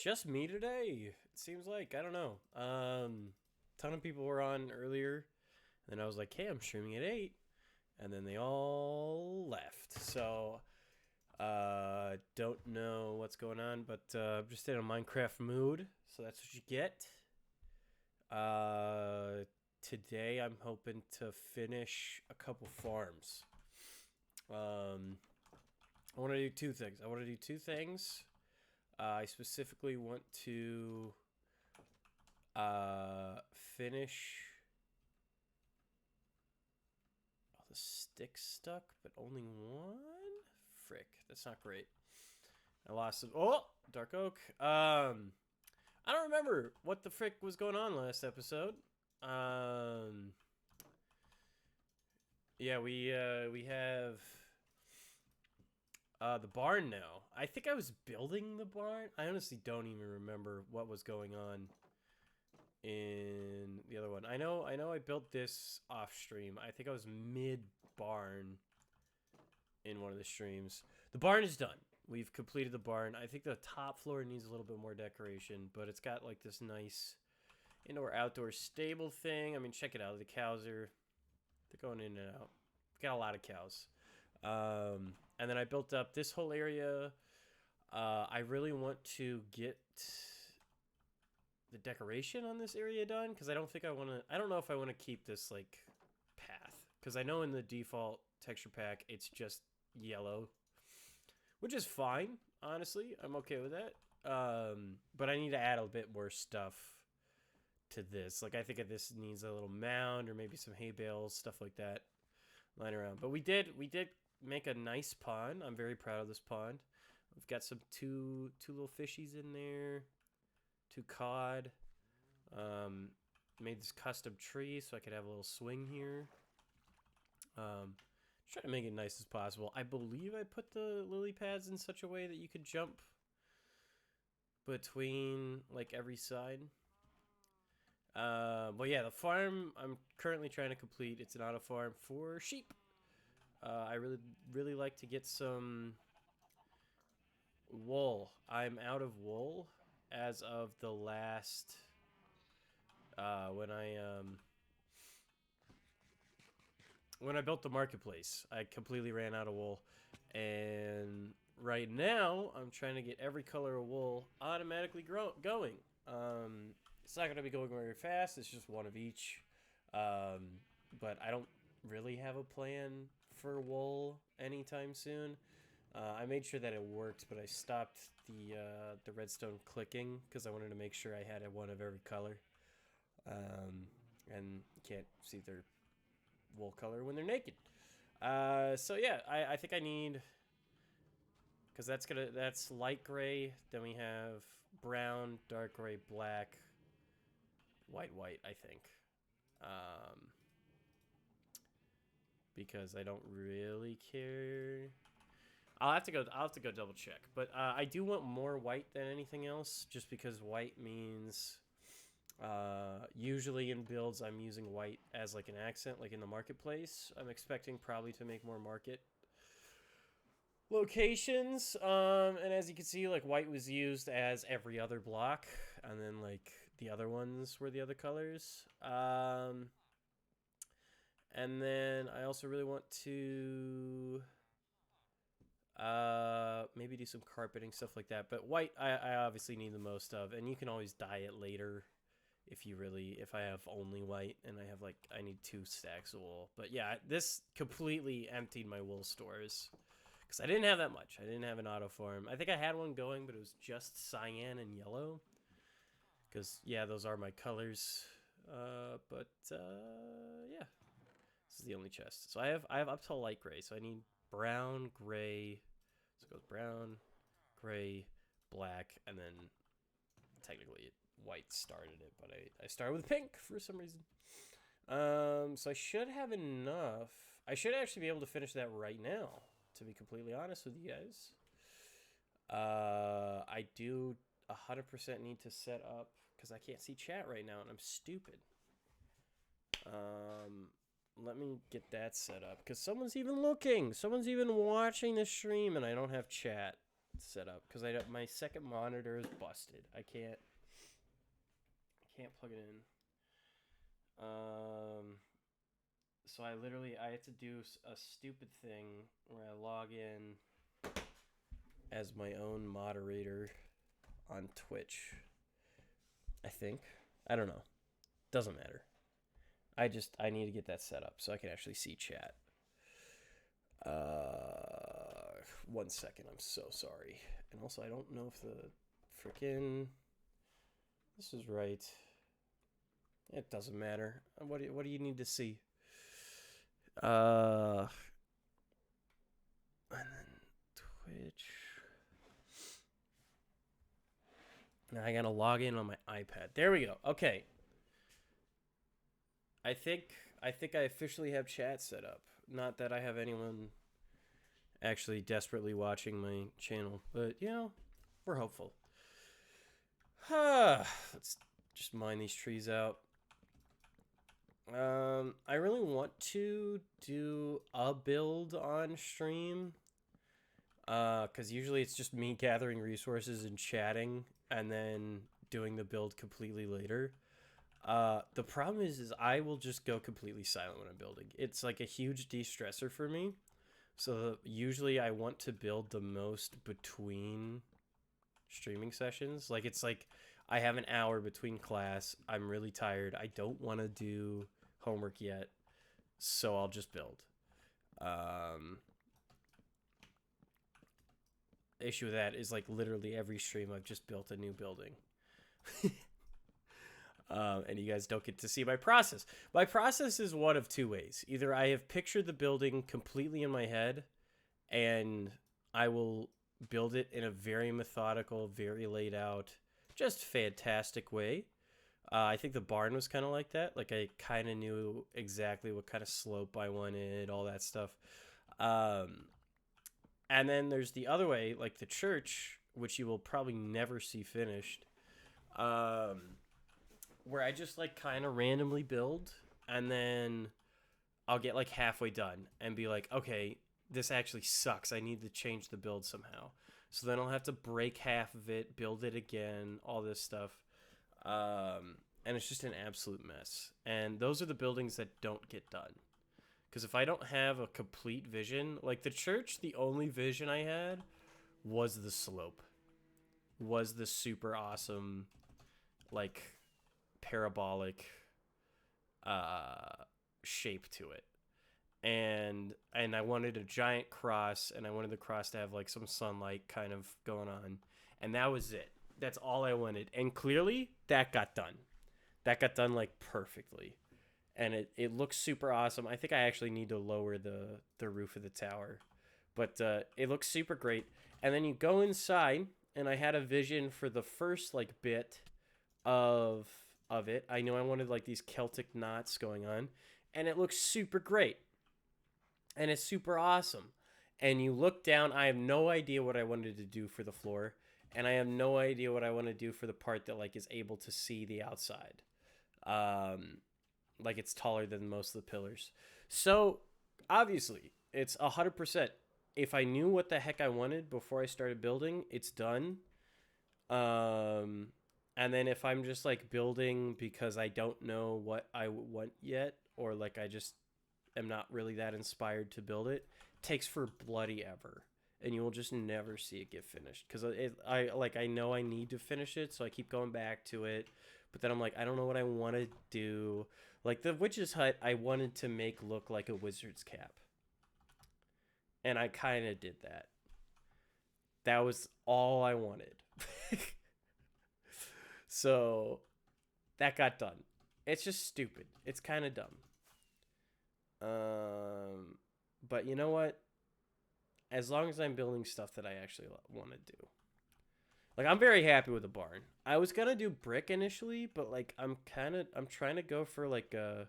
just me today. It seems like I don't know. Ton of people were on earlier, and then I was like, "Hey, I'm streaming at 8," and then they all left. So, don't know what's going on, but I'm just in a Minecraft mood, so that's what you get. Uh, Today I'm hoping to finish a couple farms. I want to do two things. I specifically want to finish. Oh, the stick stuck, but only one? Frick, that's not great. I lost it. Oh, dark oak. I don't remember what the frick was going on last episode. Yeah, we have the barn now. I think I was building the barn. I honestly don't even remember what was going on in the other one. I know I built this off stream. I think I was mid barn in one of the streams. The barn is done. We've completed the barn. I think the top floor needs a little bit more decoration, but it's got like this nice indoor outdoor stable thing. I mean, check it out. The cows they're going in and out. Got a lot of cows. And then I built up this whole area. I really want to get the decoration on this area done because I don't think I want to. I don't know if I want to keep this like path because I know in the default texture pack it's just yellow, which is fine. Honestly, I'm okay with that. But I need to add a bit more stuff to this. Like I think this needs a little mound or maybe some hay bales, stuff like that, lying around. But we did make a nice pond. I'm very proud of this pond. We've got some two little fishies in there, 2 cod. Made this custom tree so I could have a little swing here. Try to make it nice as possible. I believe I put the lily pads in such a way that you could jump between like every side. But yeah, the farm I'm currently trying to complete. It's an auto farm for sheep. I really like to get some wool. I'm out of wool as of the last when I built the marketplace. I completely ran out of wool, and right now I'm trying to get every color of wool automatically going. It's not going to be going very fast. It's just one of each. But I don't really have a plan for wool anytime soon. I made sure that it worked, but I stopped the redstone clicking because I wanted to make sure I had one of every color. And you can't see their wool color when they're naked. So yeah, I think I need, because that's light gray. Then we have brown, dark gray, black, white, I think. Because I don't really care. I'll have to go double check, but I do want more white than anything else, just because white means usually in builds I'm using white as like an accent, like in the marketplace. I'm expecting probably to make more market locations, and as you can see, like white was used as every other block, and then like the other ones were the other colors. And then I also really want to maybe do some carpeting, stuff like that. But white, I obviously need the most of, and you can always dye it later if I have only white and I need 2 stacks of wool. But yeah, this completely emptied my wool stores because I didn't have that much. I didn't have an auto farm. I think I had one going, but it was just cyan and yellow because yeah, those are my colors. Yeah. This is the only chest. So I have up to light gray. So I need brown, gray. So it goes brown, gray, black, and then technically white started it, but I started with pink for some reason. So I should have enough. I should actually be able to finish that right now, to be completely honest with you guys. I do 100% need to set up, because I can't see chat right now, and I'm stupid. Let me get that set up, because someone's even looking. Someone's even watching the stream, and I don't have chat. set up because my second monitor is busted. I can't plug it in. So I had to do a stupid thing where I log in as my own moderator on Twitch. I think. I don't know. Doesn't matter. I need to get that set up so I can actually see chat. 1 second. I'm so sorry. And also, I don't know if the freaking this is right. It doesn't matter. What do you need to see? And then Twitch. Now I gotta log in on my iPad. There we go. Okay. I think I officially have chat set up. Not that I have anyone actually desperately watching my channel, but we're hopeful. Let's just mine these trees out. I really want to do a build on stream. Because usually it's just me gathering resources and chatting and then doing the build completely later. The problem is I will just go completely silent when I'm building. It's like a huge de-stressor for me. So usually I want to build the most between streaming sessions. Like it's like I have an hour between class. I'm really tired. I don't want to do homework yet. So I'll just build. Issue with that is like literally every stream I've just built a new building. And you guys don't get to see my process. My process is one of two ways. Either I have pictured the building completely in my head and I will build it in a very methodical, very laid out, just fantastic way. I think the barn was kind of like that. Like I kind of knew exactly what kind of slope I wanted, all that stuff. And then there's the other way, like the church, which you will probably never see finished, where I just like kind of randomly build and then I'll get like halfway done and be like, okay, this actually sucks. I need to change the build somehow. So then I'll have to break half of it, build it again, all this stuff. And it's just an absolute mess. And those are the buildings that don't get done. Because if I don't have a complete vision, like the church, the only vision I had was the slope. Was the super awesome, like, parabolic shape to it. And I wanted a giant cross, and I wanted the cross to have, like, some sunlight kind of going on. And that was it. That's all I wanted. And clearly, that got done. That got done, like, perfectly. And it looks super awesome. I think I actually need to lower the roof of the tower. But it looks super great. And then you go inside, and I had a vision for the first, like, bit of it. I knew I wanted, like, these Celtic knots going on. And it looks super great. And it's super awesome. And you look down. I have no idea what I wanted to do for the floor. And I have no idea what I want to do for the part that, like, is able to see the outside. Like it's taller than most of the pillars. So obviously it's 100%. If I knew what the heck I wanted before I started building, it's done. And then if I'm just like building because I don't know what I want yet, or like I just am not really that inspired to build it, takes for bloody ever. And you will just never see it get finished. Because I know I need to finish it, so I keep going back to it. But then I'm like, I don't know what I want to do. Like the witch's hut, I wanted to make look like a wizard's cap. And I kind of did that. That was all I wanted. So that got done. It's just stupid. It's kind of dumb. But you know what? As long as I'm building stuff that I actually want to do. Like, I'm very happy with the barn. I was going to do brick initially, but, like, I'm trying to go for, like, a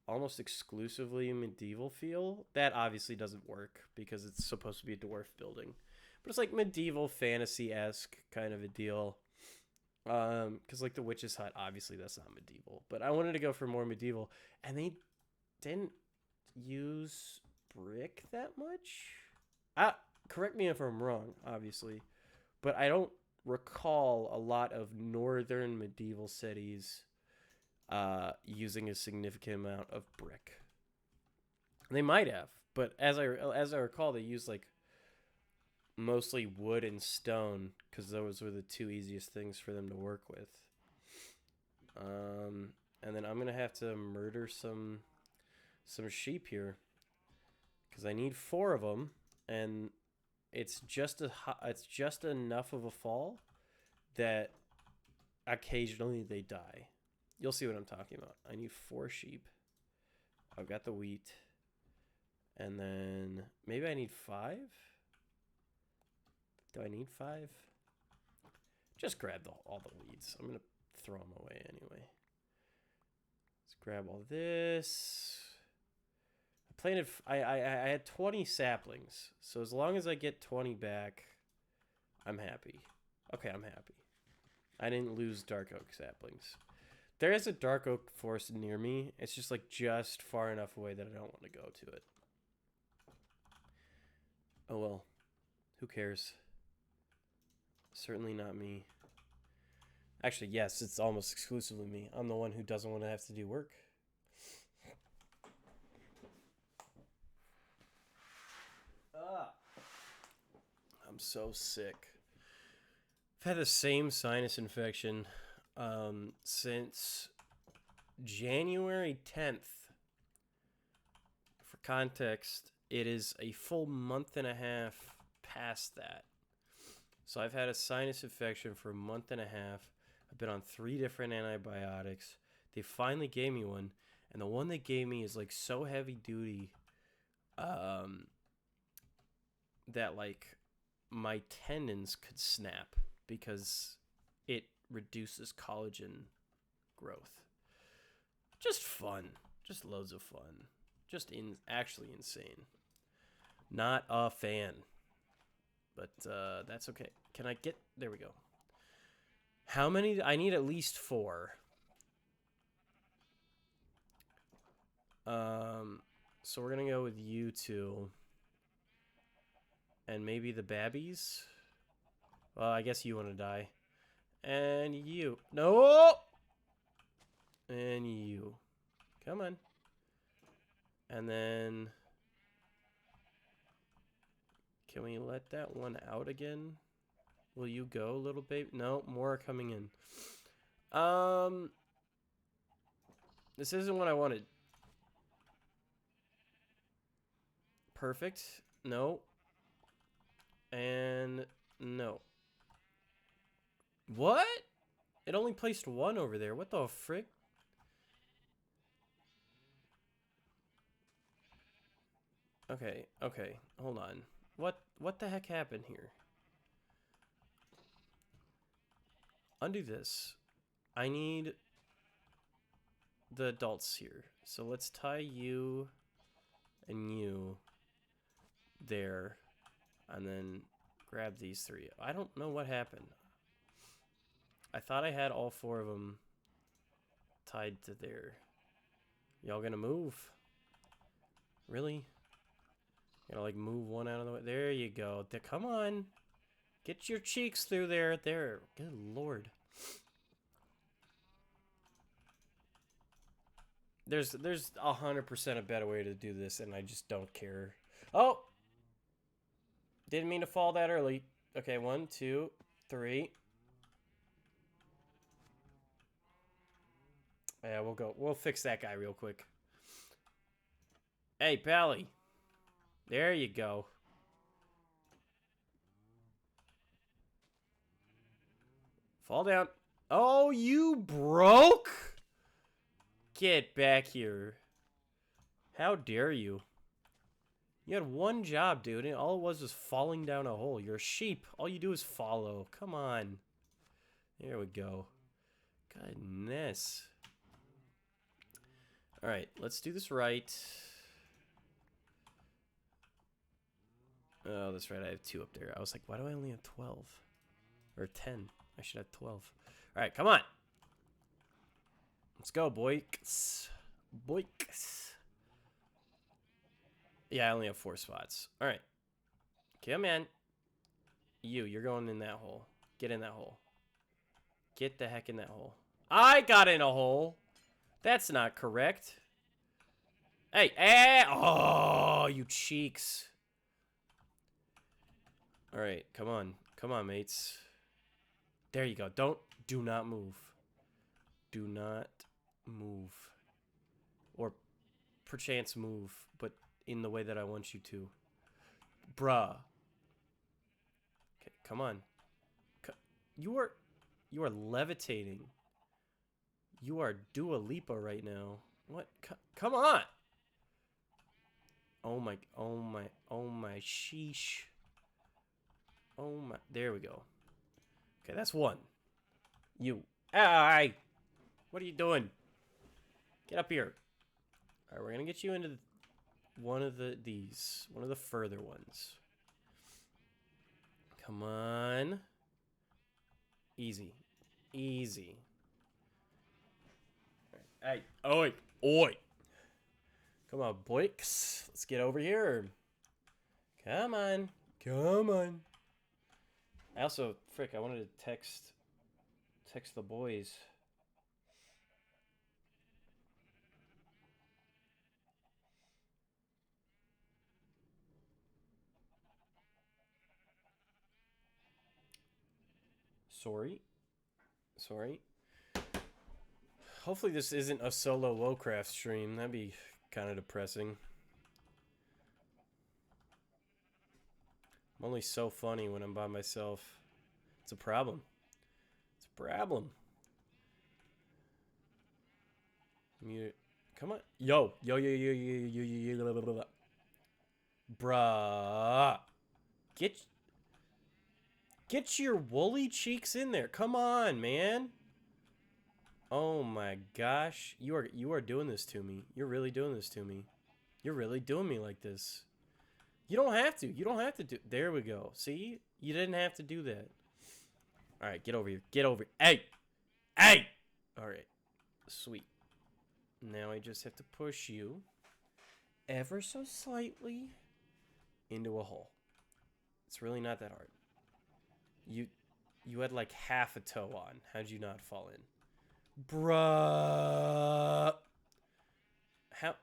almost exclusively medieval feel. That obviously doesn't work because it's supposed to be a dwarf building. But it's, like, medieval fantasy-esque kind of a deal. Because, like, the witch's hut, obviously that's not medieval. But I wanted to go for more medieval. And they didn't use brick that much. Correct me if I'm wrong, obviously. but I don't recall a lot of northern medieval cities using a significant amount of brick. They might have, but as I recall, they used like mostly wood and stone because those were the two easiest things for them to work with. And then I'm gonna have to murder some sheep here because I need 4 of them, and it's just enough of a fall that occasionally they die. You'll see what I'm talking about. I need 4 sheep. I've got the wheat. And then maybe I need 5? Do I need 5? Just grab all the weeds. I'm going to throw them away anyway. Let's grab all this. I had 20 saplings. So as long as I get 20 back, I'm happy. Okay, I'm happy. I didn't lose dark oak saplings. There is a dark oak forest near me. It's just like just far enough away that I don't want to go to it. Oh well. Who cares? Certainly not me. Actually, yes, it's almost exclusively me. I'm the one who doesn't want to have to do work. I'm so sick. I've had the same sinus infection since January 10th. For context, it is a full month and a half past that. So I've had a sinus infection for a month and a half. I've been on 3 different antibiotics. They finally gave me one, and the one they gave me is like so heavy duty that like my tendons could snap because it reduces collagen growth. Just fun. Just loads of fun. Just actually insane. Not a fan. But that's okay. Can I get... There we go. How many... I need at least 4. So we're going to go with you 2. And maybe the babbies? Well, I guess you want to die. And you. No! And you. Come on. And then... Can we let that one out again? Will you go, little baby? No, more are coming in. This isn't what I wanted. Perfect. No. And no. What? It only placed 1 over there. What the frick? Okay, okay. Hold on. What the heck happened here? Undo this. I need the adults here. So let's tie you and you there. And then grab these 3. I don't know what happened. I thought I had all 4 of them tied to there. Y'all gonna move? Really? Gonna like move one out of the way. There you go. Come on. Get your cheeks through there. There. Good lord. There's 100% a better way to do this, and I just don't care. Oh! Didn't mean to fall that early. Okay, 1, 2, 3. Yeah, we'll go. We'll fix that guy real quick. Hey, Pally. There you go. Fall down. Oh, you broke? Get back here. How dare you? You had 1 job, dude, and all it was falling down a hole. You're a sheep. All you do is follow. Come on. There we go. Goodness. All right, let's do this right. Oh, that's right. I have 2 up there. I was like, why do I only have 12? Or 10. I should have 12. All right, come on. Let's go, boys. Boys. Yeah, I only have 4 spots. All right. Come in. You're going in that hole. Get in that hole. Get the heck in that hole. I got in a hole. That's not correct. Hey, oh, you cheeks. All right, come on. Come on, mates. There you go. Do not move. Do not move. Or perchance move, but in the way that I want you to. Bruh. Okay, come on. You are levitating. You are Dua Lipa right now. What? Come on. Oh my sheesh. Oh my, there we go. Okay, that's one. You. Aye. What are you doing? Get up here. All right, we're gonna get you into one of the further ones. Come on. Easy. Easy. All right. Hey, oi, oi. Come on, boys. Let's get over here. Come on. Come on. I also, I wanted to text the boys. Sorry. Hopefully this isn't a solo WoahCraft stream. That'd be kind of depressing. I'm only so funny when I'm by myself. It's a problem. It's a problem. Mute. Come on. Yo. Bruh. Get your woolly cheeks in there. Come on, man. Oh my gosh. You are doing this to me. You're really doing this to me. You're really doing me like this. You don't have to. You don't have to do. There we go. See? You didn't have to do that. All right, get over here. Get over. Hey. All right. Sweet. Now I just have to push you ever so slightly into a hole. It's really not that hard. You had like half a toe on. How'd you not fall in? Bruh. How?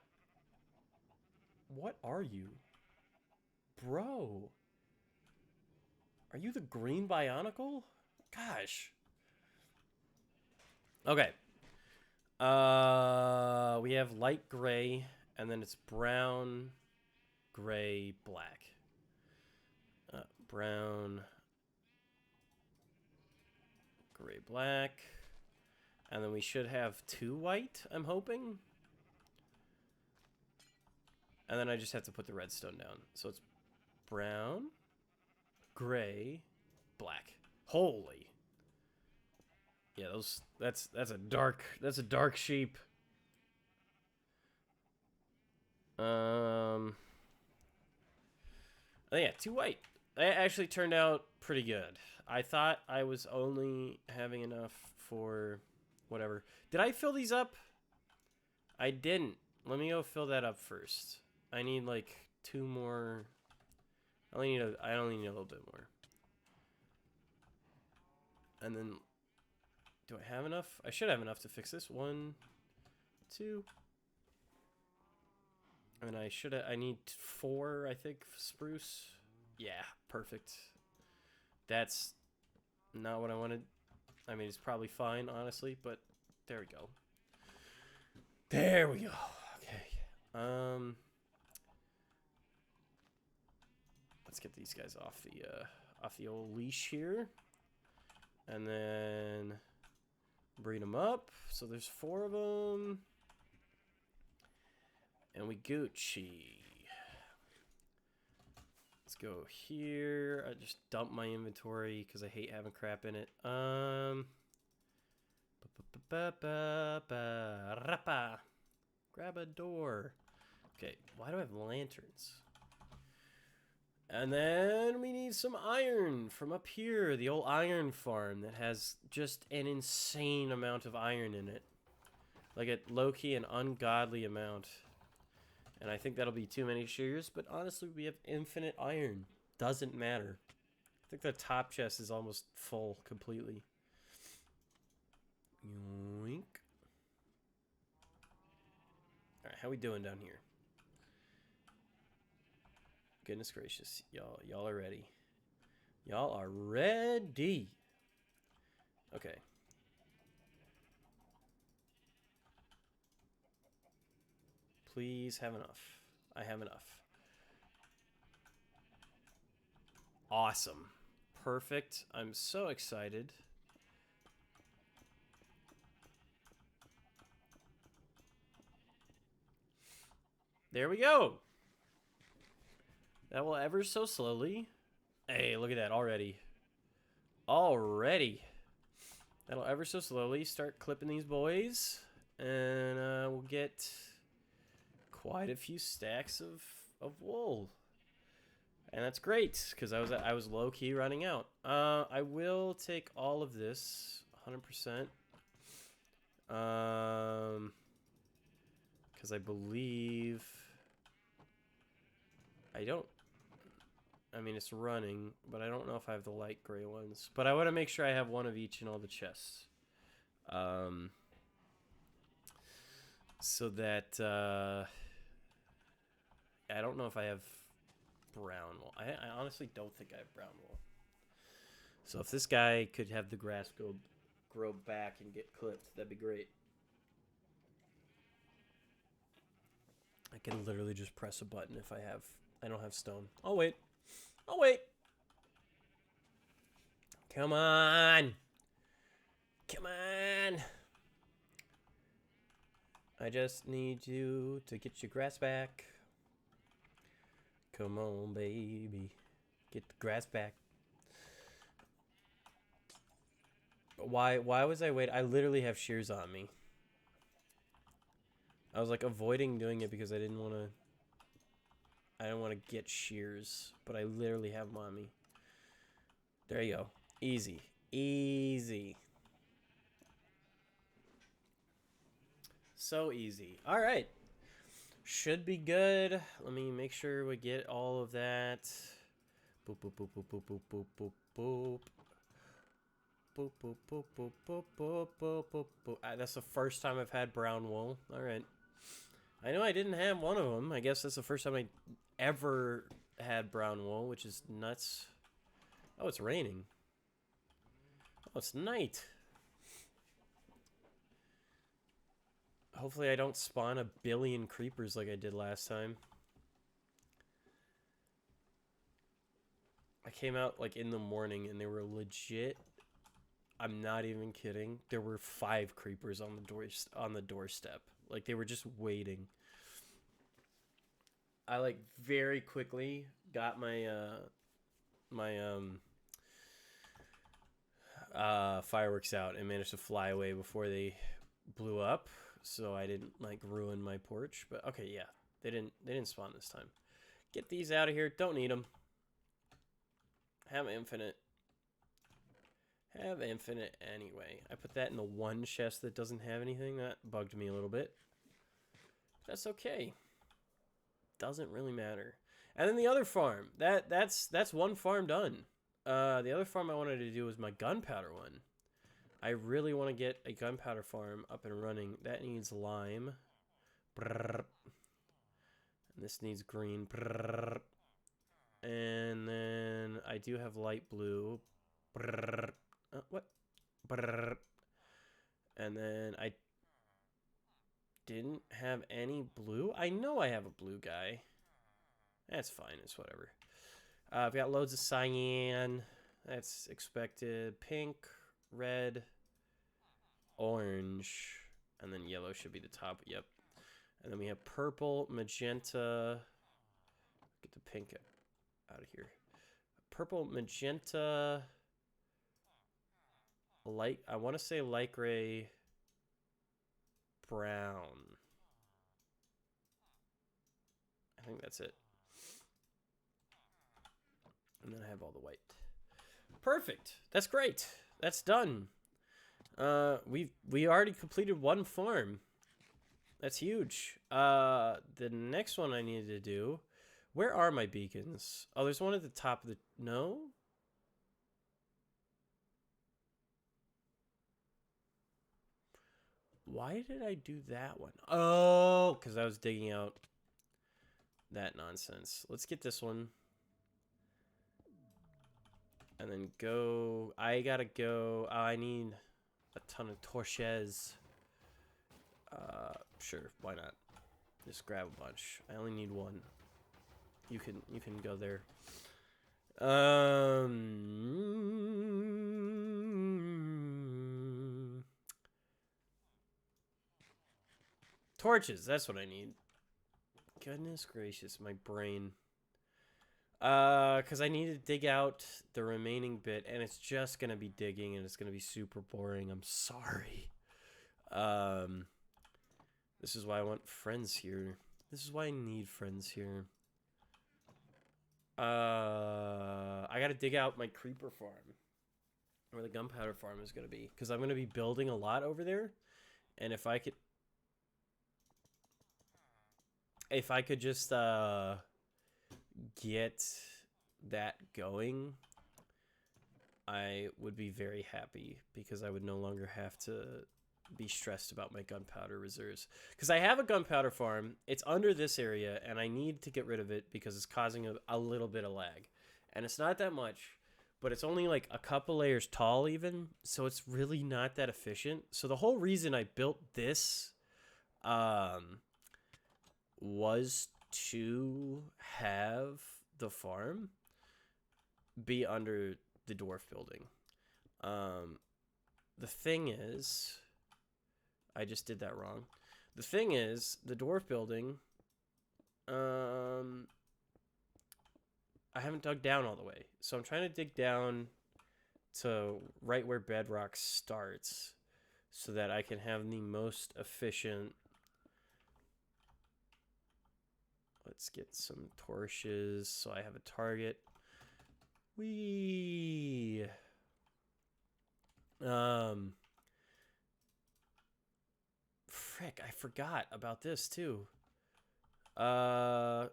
What are you? Bro. Are you the green Bionicle? Gosh. Okay. We have light gray, and then it's brown, gray, black. Brown, gray, black. And then we should have 2 white, I'm hoping. And then I just have to put the redstone down. So it's brown, gray, black. Holy. Yeah, that's a dark sheep. Oh yeah, 2 white. That actually turned out pretty good. I thought I was only having enough for whatever. Did I fill these up? I didn't. Let me go fill that up first. I need like 2 more. I only need a little bit more. And then, do I have enough? I should have enough to fix this. 1, 2. And I need 4, I think, spruce. Yeah, perfect. That's not what I wanted. I mean, it's probably fine, honestly, but there we go. There we go. Okay. Let's get these guys off the old leash here. And then breed them up. So there's 4 of them. And we Gucci. Let's go here. I just dumped my inventory because I hate having crap in it. Grab a door. Okay, why do I have lanterns? And then we need some iron from up here. The old iron farm that has just an insane amount of iron in it. Like a low-key and ungodly amount. And I think that'll be too many shears, but honestly, we have infinite iron. Doesn't matter. think the top chest is almost full completely. Yoink. Alright, how we doing down here? Goodness gracious. Y'all are ready. Y'all are ready. Okay. Please have enough. I have enough. Awesome. Perfect. I'm so excited. There we go. That will ever so slowly. Hey, look at that already. Already. That'll ever so slowly start clipping these boys. And we'll get quite a few stacks of wool. And that's great, because I was low-key running out. I will take all of this, 100%. Because I believe... I mean, it's running, but I don't know if I have the light gray ones. But I want to make sure I have one of each in all the chests. So that... I don't know if I have brown wool. I honestly don't think I have brown wool. So if this guy could have the grass grow back and get clipped, that'd be great. I can literally just press a button if I don't have stone. Oh wait. Oh wait. Come on. Come on. I just need you to get your grass back. Come on, baby. Get the grass back. Why was I waiting? I literally have shears on me. I was like avoiding doing it because I didn't want to get shears, but I literally have them on me. There you go. Easy. Easy. So easy. All right. Should be good. Let me make sure we get all of that. Boop, boop, boop, boop, boop, boop, boop, boop, boop. Boop, boop, boop, boop, boop, boop, boop, boop, boop. That's the first time I've had brown wool. All right. I know I didn't have one of them. I guess that's the first time I ever had brown wool, which is nuts. Oh, it's raining. Oh, it's night. Hopefully I don't spawn a billion creepers like I did last time. I came out like in the morning and they were legit. I'm not even kidding. There were 5 creepers on the doorstep. Like they were just waiting. I like very quickly got my fireworks out and managed to fly away before they blew up, so I didn't like ruin my porch. But okay, yeah, they didn't spawn this time. Get these out of here. Don't need them. Have infinite. Have infinite anyway. I put that in the one chest that doesn't have anything. That bugged me a little bit. That's okay. Doesn't really matter. And then the other farm. That's one farm done. The other farm I wanted to do was my gunpowder one. I really want to get a gunpowder farm up and running. That needs lime. Brrr. And this needs green. Brrr. And then I do have light blue. Brrr. What? Brrr. And then I didn't have any blue. I know I have a blue guy. That's fine. It's whatever. I've got loads of cyan. That's expected. Pink, red, orange, and then yellow should be the top. Yep. And then we have purple, magenta. Get the pink out of here. Purple, magenta, light. I want to say light gray, brown. I think that's it. And then I have all the white. Perfect. That's great. That's done. We already completed one farm. That's huge. The next one I needed to do. Where are my beacons? Oh, there's one at the top of the... No? Why did I do that one? Oh, because I was digging out that nonsense. Let's get this one. And then go. I gotta go. Oh, I need a ton of torches. Sure, why not? Just grab a bunch. I only need one. You can go there. Torches, that's what I need. Goodness gracious, my brain. Because I need to dig out the remaining bit, and it's just gonna be digging, and it's gonna be super boring. I'm sorry. This is why I want friends here. This is why I need friends here. I gotta dig out my creeper farm, where the gunpowder farm is gonna be, because I'm gonna be building a lot over there, and if I could just get that going, I would be very happy, because I would no longer have to be stressed about my gunpowder reserves, because I have a gunpowder farm. It's under this area, and I need to get rid of it because it's causing a little bit of lag, and it's not that much, but it's only like a couple layers tall even, so it's really not that efficient. So the whole reason I built this was to have the farm be under the dwarf building. The thing is, I just did that wrong. The thing is, the dwarf building, I haven't dug down all the way. So I'm trying to dig down to right where bedrock starts so that I can have the most efficient. Let's get some torches so I have a target. Whee! Frick, I forgot about this too. Oh.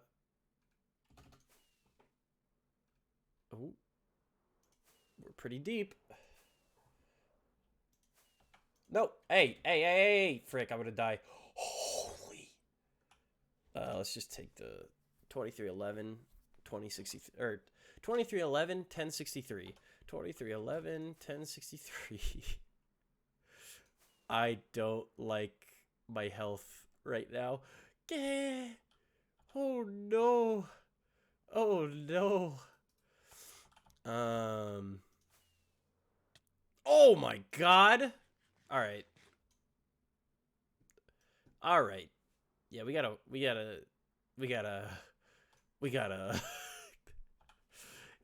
We're pretty deep. No, hey, frick, I'm gonna die. Holy. Let's just take the 2311, 2063, or 2311, 1063. 2311, 1063. I don't like my health right now. Oh no. Oh no. Oh my god. All right. Yeah, we gotta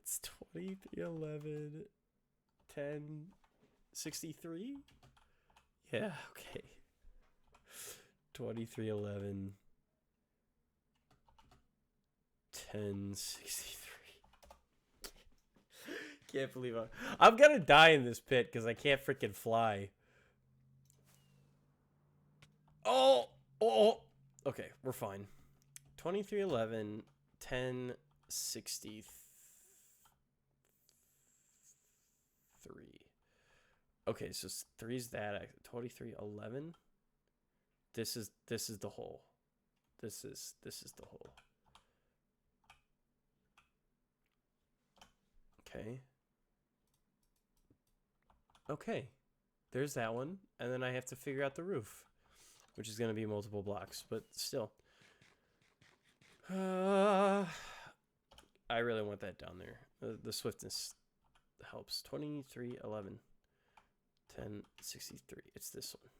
it's 2311 1063. Yeah, okay. 2311 1063. Can't believe I'm gonna die in this pit because I can't freaking fly. Oh. Okay, we're fine. 2311 1063. Okay, so 3's that. 2311. This is the hole. This is the hole. Okay. Okay. There's that one, and then I have to figure out the roof, which is going to be multiple blocks, but still. I really want that down there. The swiftness helps. 2311 1063. It's this one.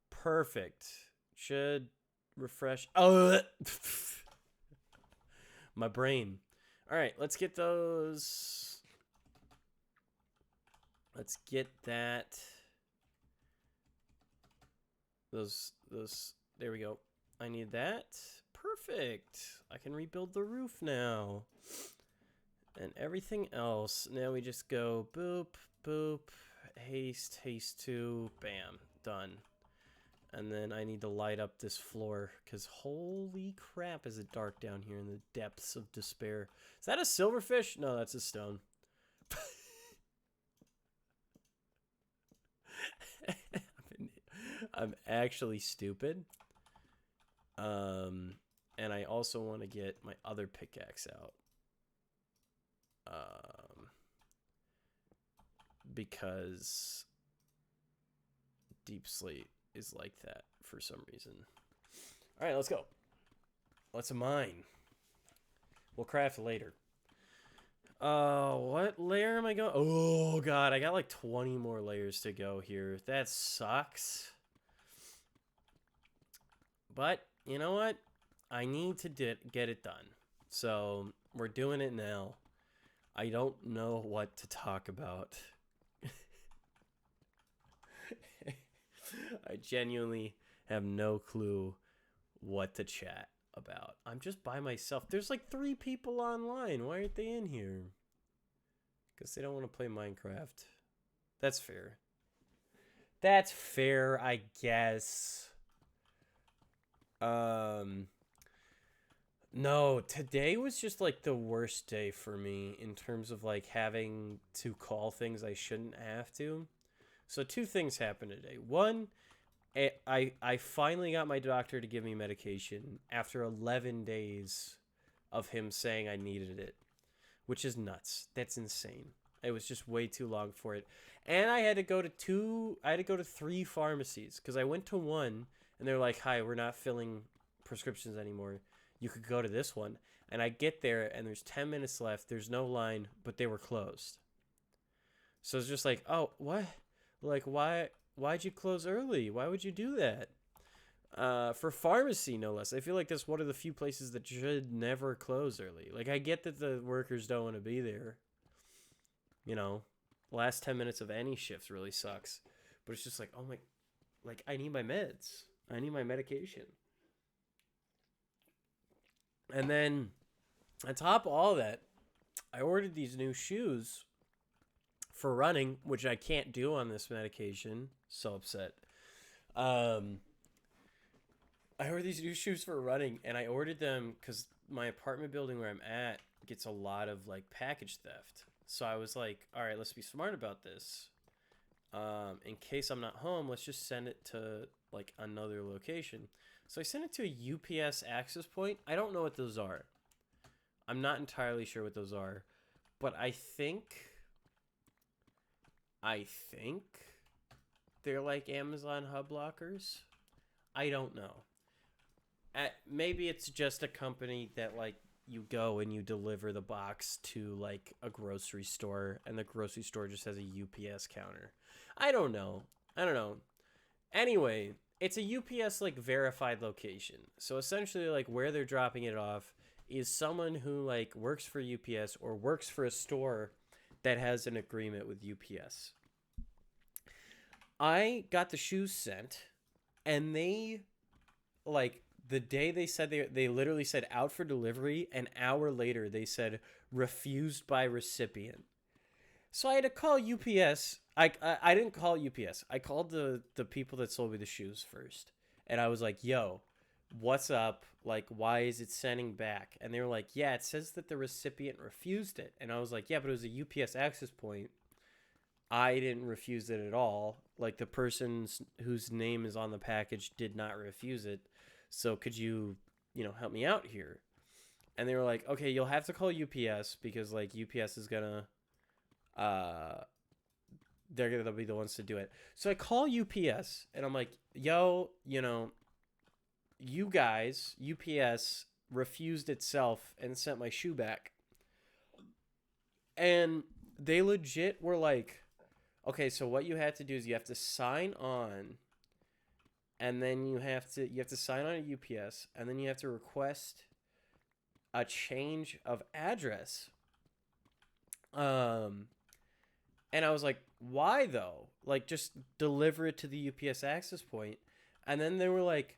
Perfect. Should refresh. Oh, my brain. All right, let's get those. Let's get that. Those. There we go. I need that. Perfect. I can rebuild the roof now. And everything else. Now we just go boop, boop, haste 2, bam, done. And then I need to light up this floor because holy crap is it dark down here in the depths of despair. Is that a silverfish? No, that's a stone. I'm actually stupid. And I also want to get my other pickaxe out. Because Deep Slate is like that for some reason. All right, let's go. Let's mine. We'll craft later. What layer am I going? Oh, God. I got like 20 more layers to go here. That sucks. But, you know what? I need to get it done. So, we're doing it now. I don't know what to talk about. I genuinely have no clue what to chat about. I'm just by myself. There's like 3 people online. Why aren't they in here? Because they don't want to play Minecraft. That's fair. That's fair, I guess. No, today was just like the worst day for me in terms of like having to call things I shouldn't have to. So 2 things happened today. One, I finally got my doctor to give me medication after 11 days of him saying I needed it, which is nuts. That's insane. It was just way too long for it. And I had to go to 3 pharmacies because I went to one and they're like, "Hi, we're not filling prescriptions anymore. You could go to this one." And I get there and there's 10 minutes left. There's no line, but they were closed. So it's just like, "Oh, what? Like, why'd you close early? Why would you do that?" For pharmacy, no less. I feel like that's one of the few places that should never close early. Like, I get that the workers don't want to be there. You know, last 10 minutes of any shift really sucks. But it's just like, oh my, like, I need my meds. I need my medication. And then, on top of all that, I ordered these new shoes for running, which I can't do on this medication. So upset. I ordered these new shoes for running, and I ordered them because my apartment building where I'm at gets a lot of like package theft. So I was like, all right, let's be smart about this. In case I'm not home, let's just send it to like another location. So I sent it to a UPS access point. I don't know what those are. I'm not entirely sure what those are, but I think they're like Amazon hub lockers. I don't know. Maybe it's just a company that like you go and you deliver the box to like a grocery store and the grocery store just has a UPS counter. I don't know. Anyway, it's a UPS like verified location. So essentially like where they're dropping it off is someone who like works for UPS or works for a store that has an agreement with UPS. I got the shoes sent and they like the day they said they literally said out for delivery, an hour later they said refused by recipient. So I had to call UPS. I didn't call UPS. I called the people that sold me the shoes first. And I was like, "Yo, what's up? Like, why is it sending back?" And they were like, "Yeah, it says that the recipient refused it." And I was like, "Yeah, but it was a UPS access point. I didn't refuse it at all. Like, the person whose name is on the package did not refuse it. So could you, help me out here?" And they were like, "Okay, you'll have to call UPS because like UPS is gonna, they're gonna be the ones to do it." So I call UPS and I'm like, "Yo, you guys, UPS refused itself and sent my shoe back." And they legit were like, "Okay, so what you have to do is you have to sign on. And then you have to sign on at UPS, and then you have to request a change of address." And I was like, "Why though? Like, just deliver it to the UPS access point." And then they were like,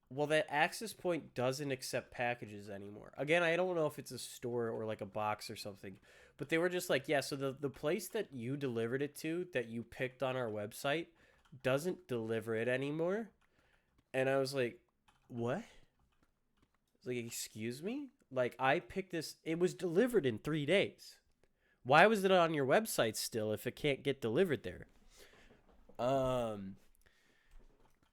"Well, that access point doesn't accept packages anymore." Again, I don't know if it's a store or like a box or something, but they were just like, "Yeah, so the place that you delivered it to, that you picked on our website, doesn't deliver it anymore." And I was like, "What?" I was like, "Excuse me? Like, I picked this, it was delivered in 3 days. Why was it on your website still if it can't get delivered there?"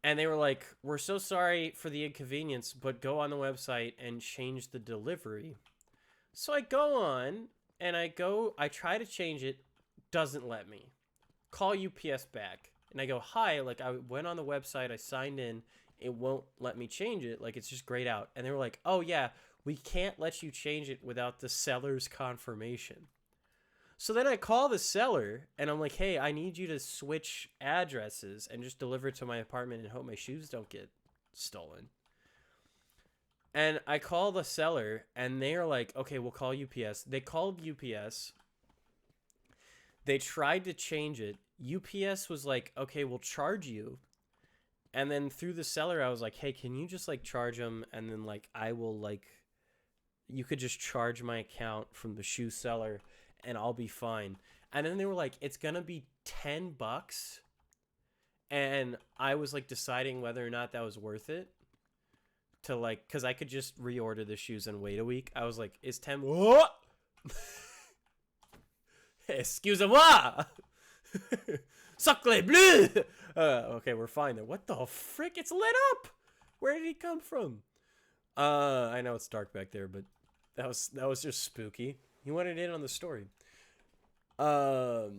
And they were like, we're so sorry for the inconvenience, but go on the website and change the delivery. So I go on and I try to change it, doesn't let me. Call UPS back. And I go, hi, like I went on the website, I signed in, it won't let me change it, like it's just grayed out. And they were like, oh yeah, we can't let you change it without the seller's confirmation. So then I call the seller and I'm like, hey, I need you to switch addresses and just deliver it to my apartment and hope my shoes don't get stolen. And I call the seller and they're like, okay, we'll call UPS. They called UPS. They tried to change it. UPS was like, okay, we'll charge you. And then through the seller, I was like, hey, can you just like charge them? And then like, I will like, you could just charge my account from the shoe seller and I'll be fine. And then they were like, it's going to be $10. And I was like deciding whether or not that was worth it to like, cause I could just reorder the shoes and wait a week. I was like, is 10, what? Excusez-moi. Sacre bleu. Okay, we're fine there. What the frick? It's lit up. Where did he come from? I know it's dark back there, but that was just spooky. He wanted in on the story. So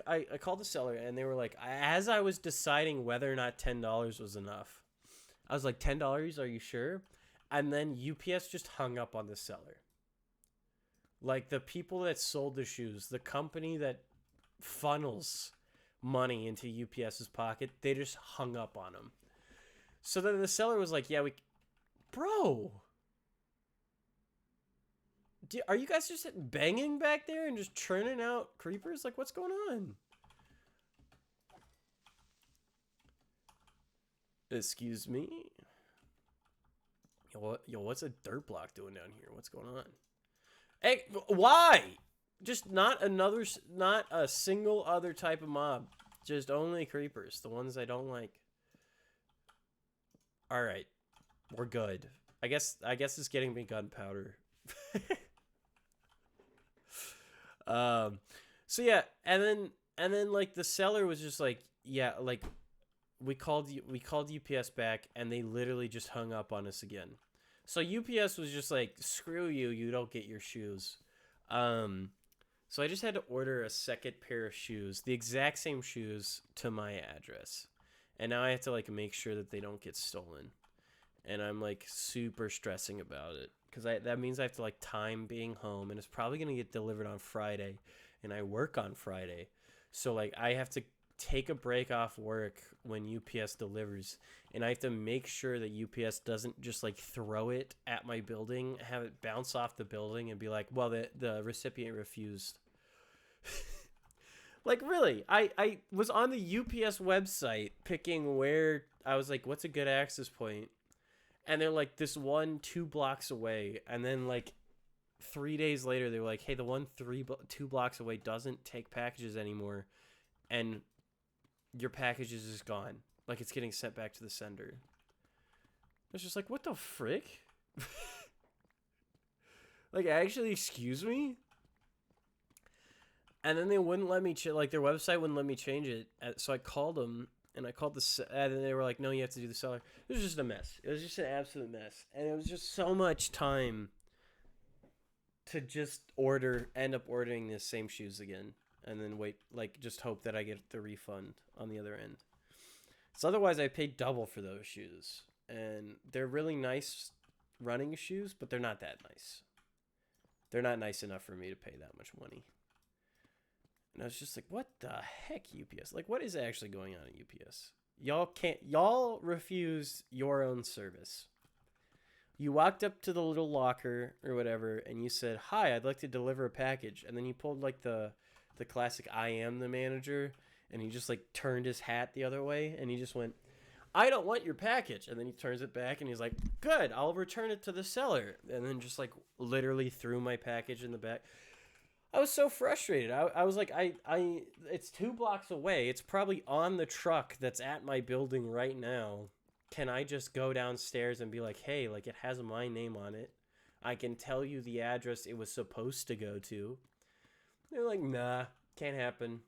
I called the seller and they were like, as I was deciding whether or not $10 was enough, I was like, $10? Are you sure? And then UPS just hung up on the seller. Like the people that sold the shoes, the company that funnels money into UPS's pocket, they just hung up on him. So then the seller was like, yeah, bro, are you guys just banging back there and just churning out creepers? Like, what's going on? Excuse me? Yo, what's a dirt block doing down here? What's going on? Hey, why? Just not a single other type of mob. Just only creepers. The ones I don't like. All right. We're good. I guess it's getting me gunpowder. So yeah, and then like the seller was just like, yeah, like we called UPS back and they literally just hung up on us again. So UPS was just like, screw you, you don't get your shoes. So I just had to order a second pair of shoes, the exact same shoes to my address. And now I have to like make sure that they don't get stolen. And I'm like super stressing about it because that means I have to like time being home and it's probably going to get delivered on Friday and I work on Friday. So like I have to take a break off work when UPS delivers and I have to make sure that UPS doesn't just like throw it at my building, have it bounce off the building and be like, well, the recipient refused. Like really, I was on the UPS website picking where I was like, what's a good access point? And they're like, this one 2 blocks away. And then like 3 days later, they were like, hey, the one 2 blocks away doesn't take packages anymore. And your package is just gone. Like it's getting sent back to the sender. It's just like, what the frick? Like, actually, excuse me? And then they wouldn't let me, like their website wouldn't let me change it. So I called them. And I called and they were like, no, you have to do the seller. It was just a mess. It was just an absolute mess. And it was just so much time to just end up ordering the same shoes again. And then wait, like, just hope that I get the refund on the other end. So otherwise, I paid double for those shoes. And they're really nice running shoes, but they're not that nice. They're not nice enough for me to pay that much money. And I was just like, what the heck, UPS? Like, what is actually going on at UPS? Y'all refused your own service. You walked up to the little locker or whatever, and you said, hi, I'd like to deliver a package. And then you pulled, like, the classic I am the manager, and he just, like, turned his hat the other way, and he just went, I don't want your package. And then he turns it back, and he's like, good, I'll return it to the seller. And then just, like, literally threw my package in the back. I was so frustrated. I was like, it's 2 blocks away. It's probably on the truck that's at my building right now. Can I just go downstairs and be like, hey, like it has my name on it. I can tell you the address it was supposed to go to. They're like, nah, can't happen.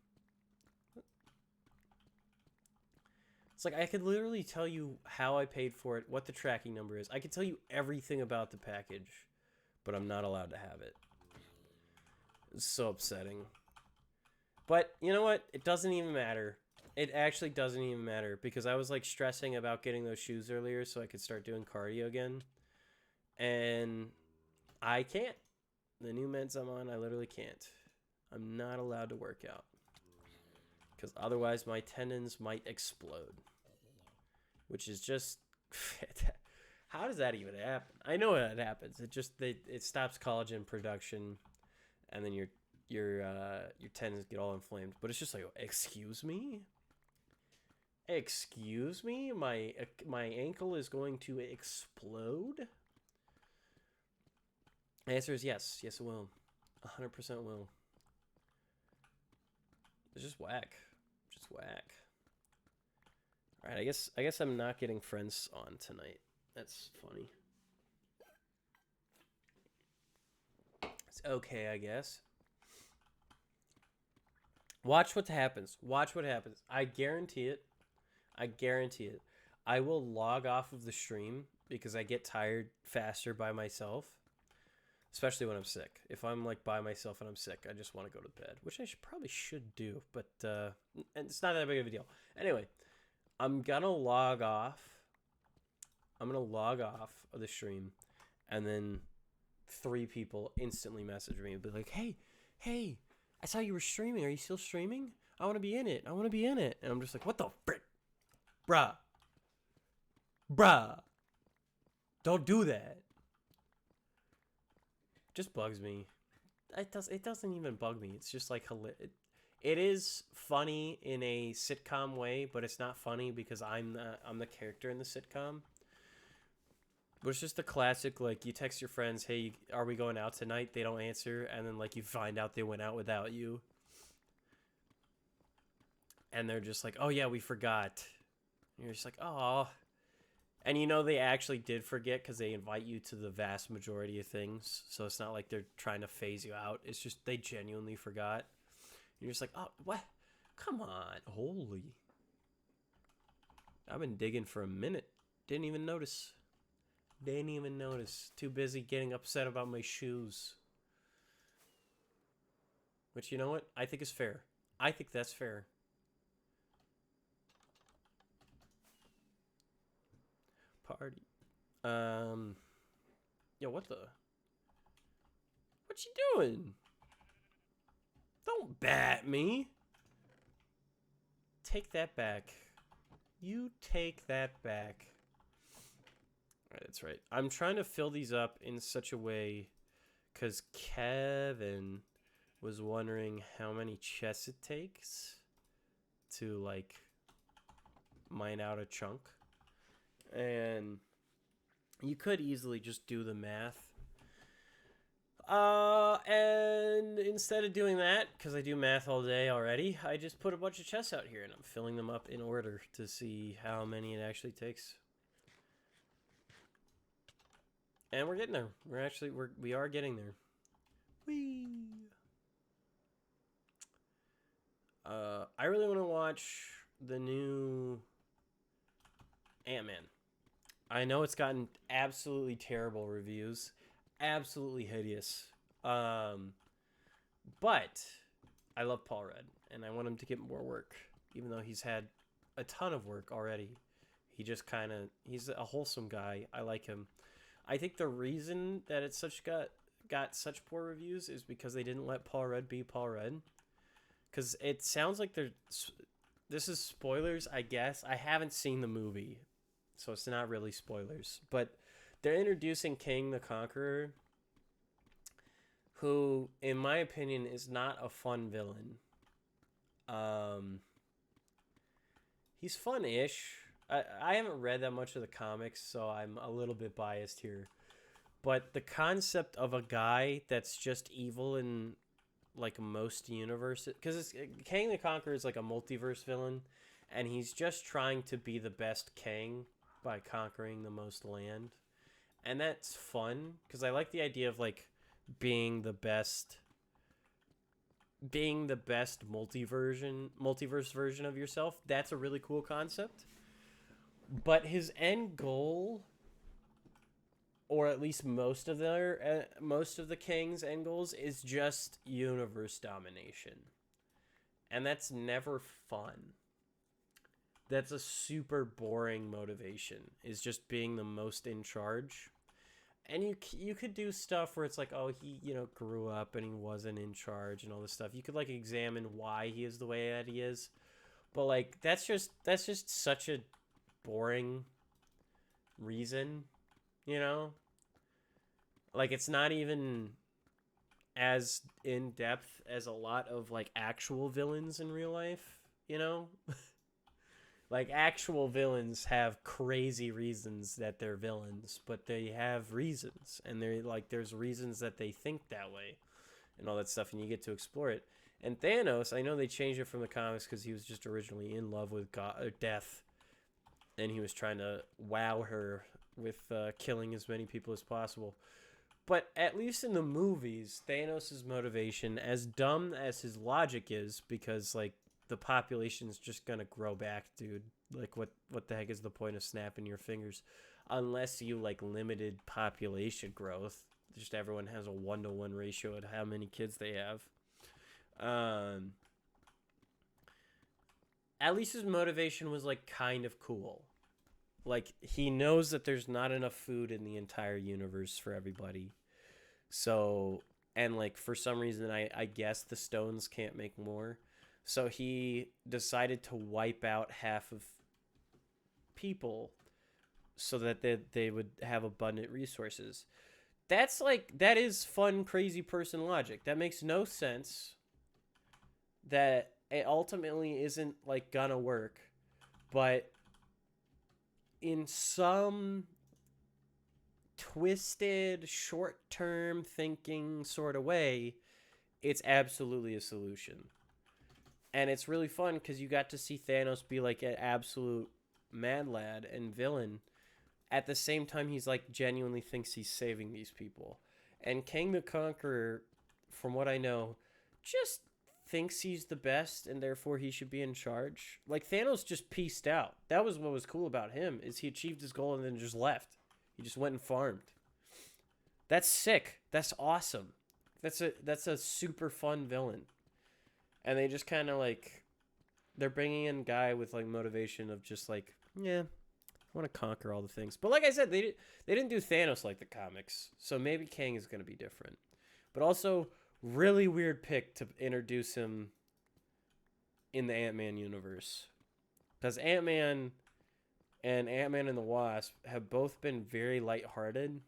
It's like I could literally tell you how I paid for it, what the tracking number is. I could tell you everything about the package, but I'm not allowed to have it. It's so upsetting. But you know what? It doesn't even matter. It actually doesn't even matter because I was like stressing about getting those shoes earlier so I could start doing cardio again. And I can't. The new meds I'm on, I literally can't. I'm not allowed to work out. Because otherwise my tendons might explode. Which is just... How does that even happen? I know it happens. It stops collagen production. And then your tendons get all inflamed. But it's just like, excuse me? Excuse me? My ankle is going to explode? The answer is yes. Yes, it will. 100% will. It's just whack. Just whack. Alright, I guess I'm not getting friends on tonight. That's funny. It's okay, I guess. Watch what happens. Watch what happens. I guarantee it. I guarantee it. I will log off of the stream because I get tired faster by myself. Especially when I'm sick. If I'm like by myself and I'm sick, I just want to go to bed, which I probably should do, but and it's not that big of a deal. Anyway, I'm gonna log off. I'm gonna log off of the stream, and then 3 people instantly message me and be like, "Hey, I saw you were streaming. Are you still streaming? I want to be in it. I want to be in it." And I'm just like, "What the frick, bruh? Don't do that." Just bugs me. It doesn't even bug me. It's just like it is funny in a sitcom way, but it's not funny because I'm the character in the sitcom. But it's just the classic, like, you text your friends, "Hey, are we going out tonight?" They don't answer, and then like you find out they went out without you. And they're just like, "Oh yeah, we forgot." And you're just like, "Oh." And you know they actually did forget because they invite you to the vast majority of things. So it's not like they're trying to phase you out. It's just they genuinely forgot. And you're just like, "Oh, what? Come on. Holy. I've been digging for a minute. Didn't even notice. Didn't even notice. Too busy getting upset about my shoes." Which, you know what? I think is fair. I think that's fair. Party. Yo, what you doing? Don't bat me. Take that back. You take that back. Alright, that's right. I'm trying to fill these up in such a way because Kevin was wondering how many chests it takes to, like, mine out a chunk. And you could easily just do the math. And instead of doing that, because I do math all day already, I just put a bunch of chests out here and I'm filling them up in order to see how many it actually takes. And we're getting there. We are getting there. Whee! I really want to watch the new Ant-Man. I know it's gotten absolutely terrible reviews. Absolutely hideous. But I love Paul Rudd, and I want him to get more work, even though he's had a ton of work already. He's a wholesome guy. I like him. I think the reason that it's got such poor reviews is because they didn't let Paul Rudd be Paul Rudd. Because it sounds like this is spoilers, I guess. I haven't seen the movie, so it's not really spoilers. But they're introducing King the Conqueror, who, in my opinion, is not a fun villain. He's fun-ish. I haven't read that much of the comics, so I'm a little bit biased here. But the concept of a guy that's just evil in, like, most universes... Because Kang the Conqueror is like a multiverse villain, and he's just trying to be the best king by conquering the most land. And that's fun, because I like the idea of, like, being the best multiverse version of yourself. That's a really cool concept. But his end goal, or at least most of the Kang's end goals, is just universe domination, and that's never fun. That's a super boring motivation. Is just being the most in charge. And you could do stuff where it's like, oh, he grew up and he wasn't in charge and all this stuff. You could like examine why he is the way that he is, but like that's just such a boring reason, you know? Like it's not even as in depth as a lot of like actual villains in real life, you know? Like actual villains have crazy reasons that they're villains, but they have reasons, and they're like there's reasons that they think that way, and all that stuff, and you get to explore it. And Thanos, I know they changed it from the comics because he was just originally in love with Death, and he was trying to wow her with killing as many people as possible. But at least in the movies, Thanos' motivation, as dumb as his logic is, because like the population's just gonna grow back, dude. Like what the heck is the point of snapping your fingers? Unless you like limited population growth. Just everyone has a 1-to-1 ratio at how many kids they have. At least his motivation was like kind of cool. Like he knows that there's not enough food in the entire universe for everybody. So, and like for some reason I guess the stones can't make more. So he decided to wipe out half of people so that they would have abundant resources. That is fun, crazy person logic. That makes no sense. That it ultimately isn't like gonna work. But in some twisted, short-term thinking sort of way, it's absolutely a solution. And it's really fun because you got to see Thanos be like an absolute mad lad and villain. At the same time, he's like genuinely thinks he's saving these people. And Kang the Conqueror, from what I know, just thinks he's the best and therefore he should be in charge. Like Thanos just pieced out. That was what was cool about him, is he achieved his goal and then just left. He just went and farmed. That's sick. That's awesome. That's a super fun villain. And they just kind of like, they're bringing in a guy with like motivation of just like, yeah, I want to conquer all the things. But like I said, they didn't do Thanos like the comics, so maybe Kang is going to be different. But also, really weird pick to introduce him in the Ant-Man universe, because Ant-Man and Ant-Man and the Wasp have both been very lighthearted.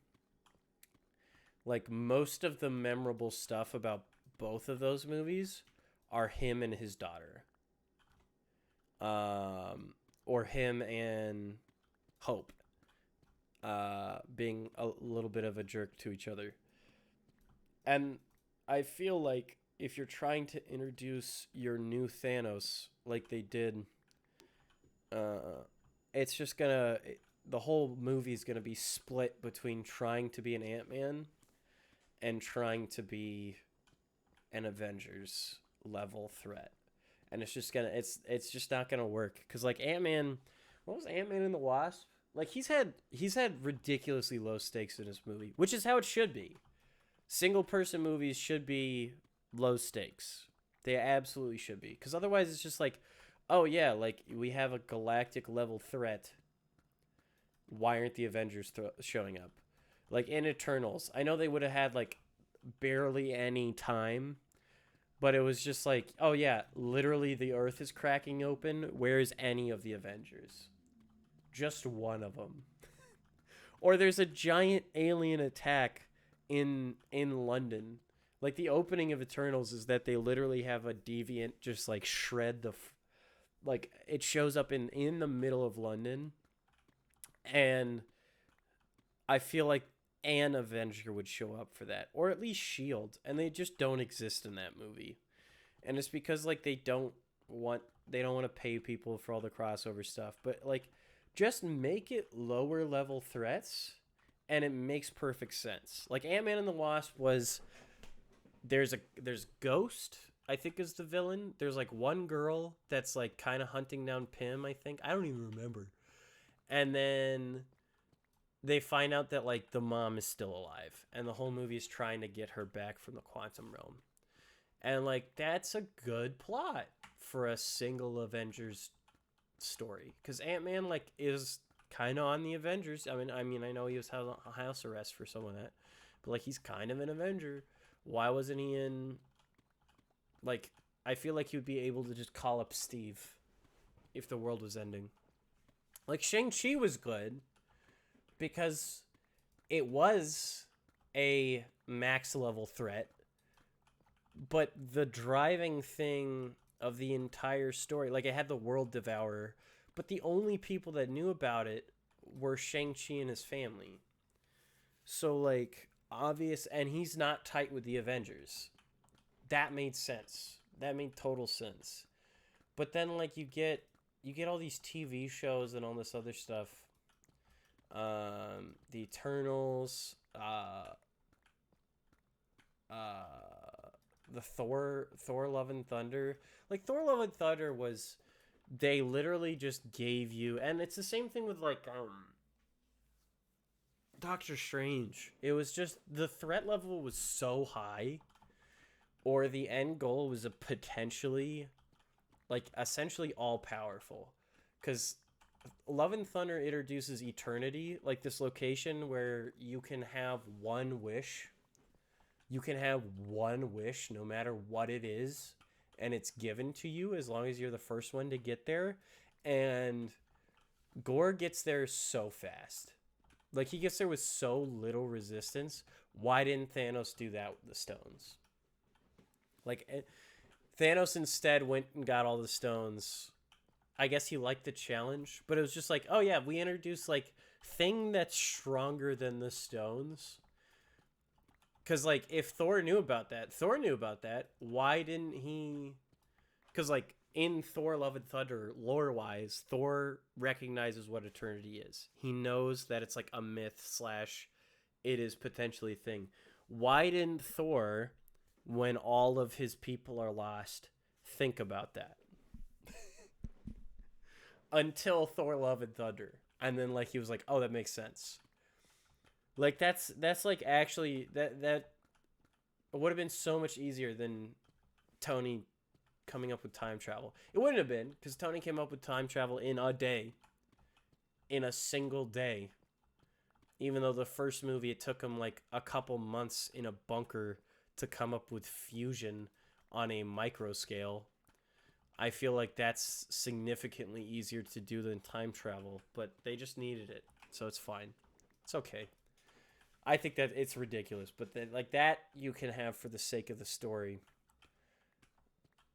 Like most of the memorable stuff about both of those movies are him and his daughter. Or him and Hope being a little bit of a jerk to each other. And I feel like if you're trying to introduce your new Thanos like they did, it's just gonna... the whole movie is gonna be split between trying to be an Ant-Man and trying to be an Avengers level threat. And it's just just not gonna work, because like Ant-Man, what was Ant-Man and the Wasp? Like he's had ridiculously low stakes in his movie, which is how it should be. Single person movies should be low stakes. They absolutely should be, because otherwise it's just like, oh yeah, like we have a galactic level threat. Why aren't the Avengers showing up? Like in Eternals, I know they would have had like barely any time, but it was just like, oh yeah, literally the Earth is cracking open. Where's any of the Avengers? Just one of them. Or there's a giant alien attack in London. Like the opening of Eternals is that they literally have a deviant just like shred the... like it shows up in the middle of London. And I feel like an Avenger would show up for that, or at least Shield, and they just don't exist in that movie. And it's because like they don't want to pay people for all the crossover stuff, but like just make it lower level threats and it makes perfect sense. Like Ant-Man and the Wasp was, there's Ghost, I think, is the villain. There's like one girl that's like kind of hunting down Pym, I think. I don't even remember. And then they find out that like the mom is still alive, and the whole movie is trying to get her back from the quantum realm. And like that's a good plot for a single Avengers story, because Ant-Man like is kind of on the Avengers. I mean, I know he was house arrest for some of that, but like he's kind of an Avenger. Why wasn't he in? Like, I feel like he would be able to just call up Steve if the world was ending. Like Shang-Chi was good because it was a max level threat, but the driving thing of the entire story, like it had the world devourer, but the only people that knew about it were Shang-Chi and his family. So like obvious, and he's not tight with the Avengers. That made sense. That made total sense. But then like you get all these TV shows and all this other stuff. The Eternals, the Thor Love and Thunder. Like Thor Love and Thunder was, they literally just gave you, and it's the same thing with like Doctor Strange. It was just the threat level was so high, or the end goal was a potentially like essentially all powerful, because Love and Thunder introduces eternity, like this location where you can have one wish. You can have one wish no matter what it is, and it's given to you as long as you're the first one to get there. And Gore gets there so fast. Like, he gets there with so little resistance. Why didn't Thanos do that with the stones? Like, Thanos instead went and got all the stones. I guess he liked the challenge, but it was just like, oh yeah, we introduced like thing that's stronger than the stones. Because like if Thor knew about that, why didn't he? Because like in Thor Love and Thunder, lore wise, Thor recognizes what eternity is. He knows that it's like a myth slash it is potentially a thing. Why didn't Thor, when all of his people are lost, think about that? Until Thor Love and Thunder. And then like he was like, oh, that makes sense. Like that's like actually that would have been so much easier than Tony coming up with time travel. It wouldn't have been, because Tony came up with time travel in a day. In a single day. Even though the first movie, it took him like a couple months in a bunker to come up with fusion on a micro scale. I feel like that's significantly easier to do than time travel, but they just needed it, so it's fine. It's okay. I think that it's ridiculous, but then like that you can have for the sake of the story.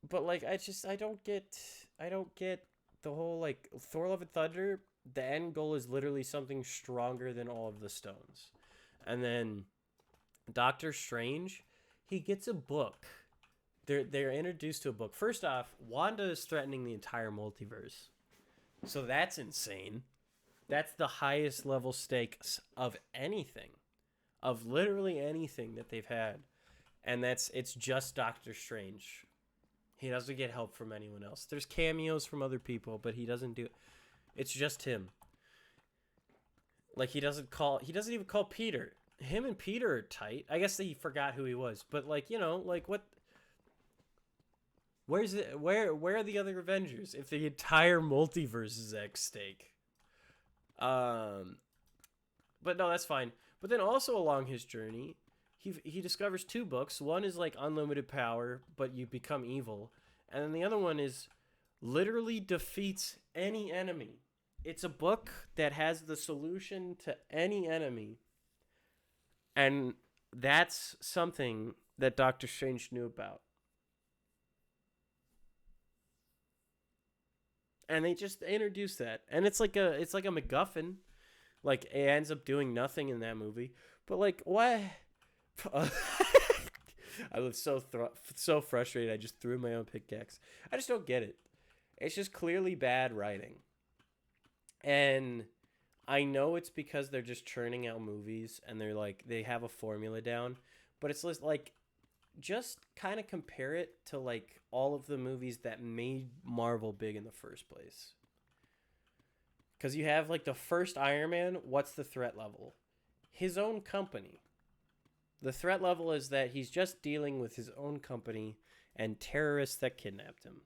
But like I don't get the whole like Thor Love and Thunder. The end goal is literally something stronger than all of the stones, and then Doctor Strange, he gets a book. They're introduced to a book. First off, Wanda is threatening the entire multiverse. So that's insane. That's the highest level stakes of anything. Of literally anything that they've had. And it's just Doctor Strange. He doesn't get help from anyone else. There's cameos from other people, but he doesn't do it. It's just him. Like he doesn't even call Peter. Him and Peter are tight. I guess he forgot who he was. But like, you know, like what? Where are the other Avengers if the entire multiverse is at stake? But no, that's fine. But then also along his journey, he discovers two books. One is like unlimited power, but you become evil, and then the other one is literally defeats any enemy. It's a book that has the solution to any enemy, and that's something that Doctor Strange knew about. And they just introduced that, and it's like a MacGuffin. Like it ends up doing nothing in that movie, but like what? I was so frustrated. I just threw my own pickaxe. I just don't get it. It's just clearly bad writing, and I know it's because they're just churning out movies and they have a formula down, but it's like just kind of compare it to like all of the movies that made Marvel big in the first place. Because you have like the first Iron Man. What's the threat level? His own company. The threat level is that he's just dealing with his own company and terrorists that kidnapped him.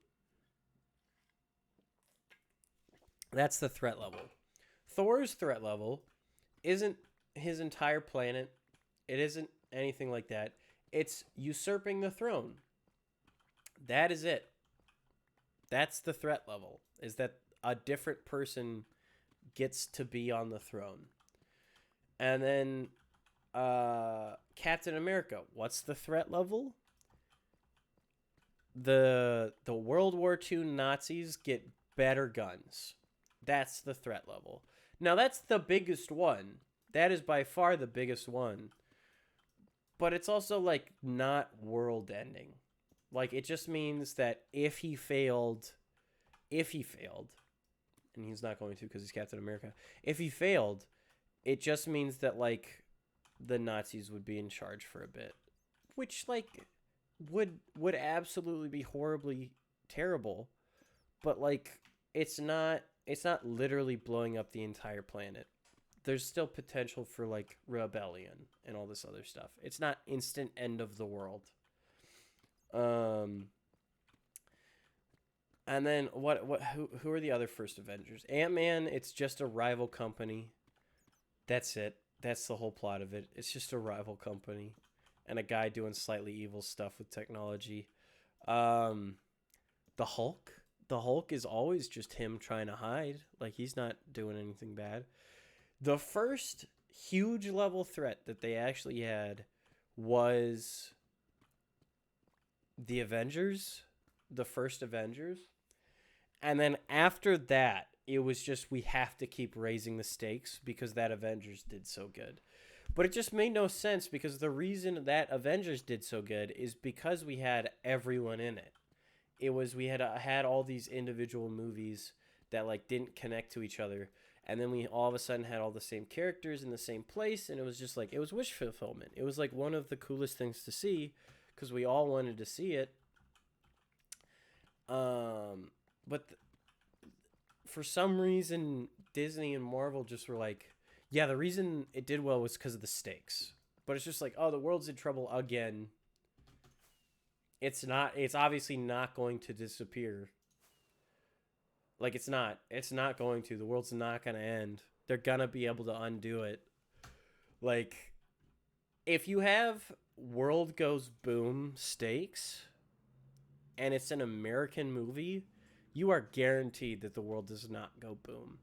That's the threat level. Thor's threat level isn't his entire planet. It isn't anything like that. It's usurping the throne. That is it. That's the threat level, is that a different person gets to be on the throne. And then Captain America, what's the threat level? The World War II Nazis get better guns. That's the threat level. Now, that's the biggest one. That is by far the biggest one. But it's also, like, not world-ending. Like, it just means that if he failed, and he's not going to because he's Captain America, if he failed, it just means that, like, the Nazis would be in charge for a bit. Which, like, would absolutely be horribly terrible. But, like, it's not literally blowing up the entire planet. There's still potential for, like, rebellion and all this other stuff. It's not instant end of the world. And then who are the other first Avengers? Ant-Man, it's just a rival company. That's it. That's the whole plot of it. It's just a rival company and a guy doing slightly evil stuff with technology. The Hulk is always just him trying to hide. Like, he's not doing anything bad. The first huge level threat that they actually had was the Avengers, the first Avengers. And then after that, it was just, we have to keep raising the stakes because that Avengers did so good. But it just made no sense because the reason that Avengers did so good is because we had everyone in it. It was, we had all these individual movies that, like, didn't connect to each other. And then we all of a sudden had all the same characters in the same place. And it was just like, it was wish fulfillment. It was like one of the coolest things to see because we all wanted to see it. But for some reason, Disney and Marvel just were like, yeah, the reason it did well was because of the stakes. But it's just like, oh, the world's in trouble again. It's obviously not going to disappear. Like, it's not going to. The world's not going to end. They're going to be able to undo it. Like, if you have world goes boom stakes and it's an American movie, you are guaranteed that the world does not go boom.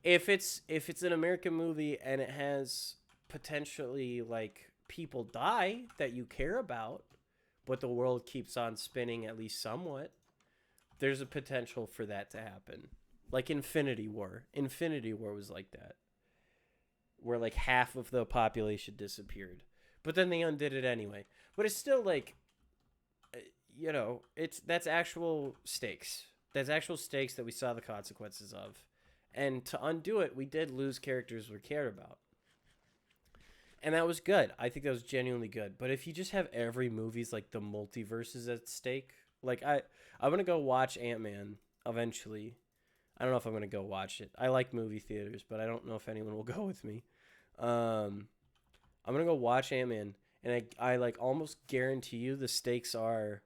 If it's an American movie and it has potentially, like, people die that you care about, but the world keeps on spinning at least somewhat, there's a potential for that to happen. Like Infinity War. Infinity War was like that. Where, like, half of the population disappeared. But then they undid it anyway. But it's still, like, you know, that's actual stakes. That's actual stakes that we saw the consequences of. And to undo it, we did lose characters we cared about. And that was good. I think that was genuinely good. But if you just have every movie's, like, the multiverses at stake, like, I'm going to go watch Ant-Man eventually. I don't know if I'm going to go watch it. I like movie theaters, but I don't know if anyone will go with me. I'm going to go watch Ant-Man, and I like, almost guarantee you the stakes are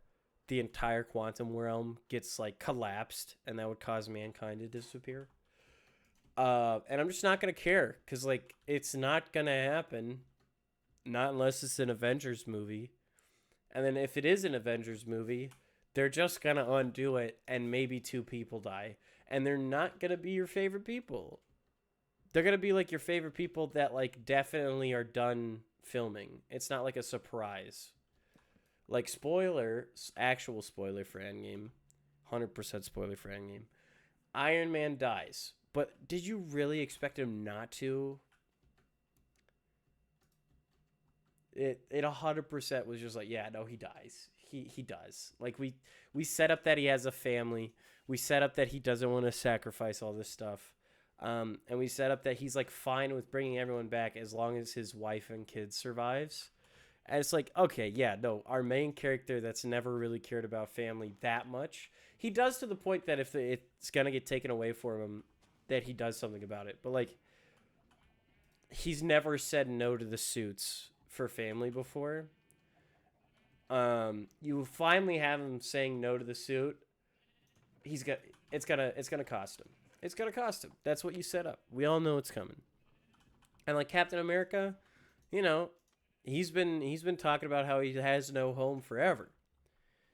the entire quantum realm gets, like, collapsed, and that would cause mankind to disappear. And I'm just not going to care, because, like, it's not going to happen, not unless it's an Avengers movie. And then if it is an Avengers movie, they're just going to undo it, and maybe 2 people die. And they're not going to be your favorite people. They're going to be, like, your favorite people that, like, definitely are done filming. It's not like a surprise. Like, actual spoiler for Endgame. 100% spoiler for Endgame. Iron Man dies. But did you really expect him not to? It 100% was just like, yeah, no, he dies. He does. Like, we set up that he has a family. We set up that he doesn't want to sacrifice all this stuff. And we set up that he's, like, fine with bringing everyone back as long as his wife and kids survives. And it's like, okay, yeah, no, our main character that's never really cared about family that much, he does to the point that if it's going to get taken away from him, that he does something about it. But like, he's never said no to the suits for family before. You finally have him saying no to the suit. It's gonna cost him. It's gonna cost him. That's what you set up. We all know it's coming. And like Captain America, you know, he's been talking about how he has no home forever.